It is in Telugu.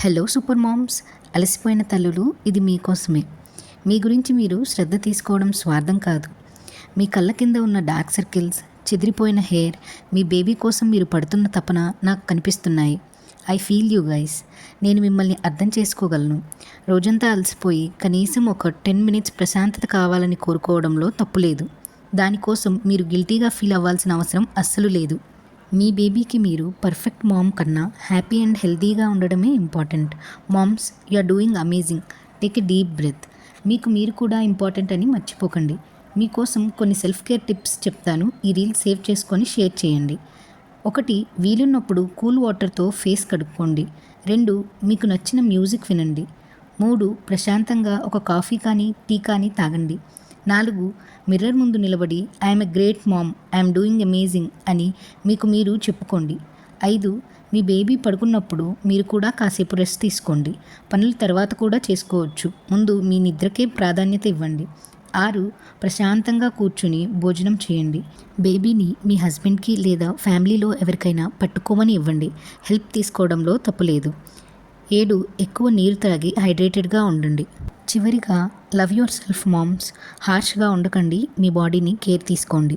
హలో సూపర్ మామ్స్, అలసిపోయిన తల్లులు, ఇది మీకోసమే. మీ గురించి మీరు శ్రద్ధ తీసుకోవడం స్వార్థం కాదు. మీ కళ్ళ కింద ఉన్న డార్క్ సర్కిల్స్, చెదిరిపోయిన హెయిర్, మీ బేబీ కోసం మీరు పడుతున్న తపన నాకు కనిపిస్తున్నాయి. I feel you guys. నేను మిమ్మల్ని అర్థం చేసుకోగలను. రోజంతా అలసిపోయి కనీసం ఒక 10 మినిట్స్ ప్రశాంతత కావాలని కోరుకోవడంలో తప్పులేదు. దానికోసం మీరు గిల్టీగా ఫీల్ అవ్వాల్సిన అవసరం అస్సలు లేదు. మీ బేబీకి మీరు పర్ఫెక్ట్ మామ్ కన్నా హ్యాపీ అండ్ హెల్తీగా ఉండడమే important. Moms, you are doing amazing. Take a deep breath. మీకు మీరు కూడా ఇంపార్టెంట్ అని మర్చిపోకండి. మీకోసం కొన్ని సెల్ఫ్ కేర్ టిప్స్ చెప్తాను. ఈ రీల్ సేవ్ చేసుకొని షేర్ చేయండి. 1, వీలున్నప్పుడు కూల్ వాటర్తో ఫేస్ కడుక్కోండి. 2, మీకు నచ్చిన మ్యూజిక్ వినండి. 3, ప్రశాంతంగా ఒక కాఫీ కానీ టీ కానీ తాగండి. 4, మిర్రర్ ముందు నిలబడి I'm a great mom, I'm doing amazing అని మీకు మీరు చెప్పుకోండి. 5, మీ బేబీ పడుకున్నప్పుడు మీరు కూడా కాసేపు రెస్ట్ తీసుకోండి. పనులు తర్వాత కూడా చేసుకోవచ్చు. ముందు మీ నిద్రకే ప్రాధాన్యత ఇవ్వండి. 6, ప్రశాంతంగా కూర్చుని భోజనం చేయండి. బేబీని మీ హస్బెండ్కి లేదా ఫ్యామిలీలో ఎవరికైనా పట్టుకోమని ఇవ్వండి. హెల్ప్ తీసుకోవడంలో తప్పులేదు. 7, ఎక్కువ నీరు తాగి హైడ్రేటెడ్గా ఉండండి. చివరిగా, లవ్ యువర్ సెల్ఫ్ మామ్స్. హార్ష్గా ఉండకండి. మీ బాడీని కేర్ తీసుకోండి.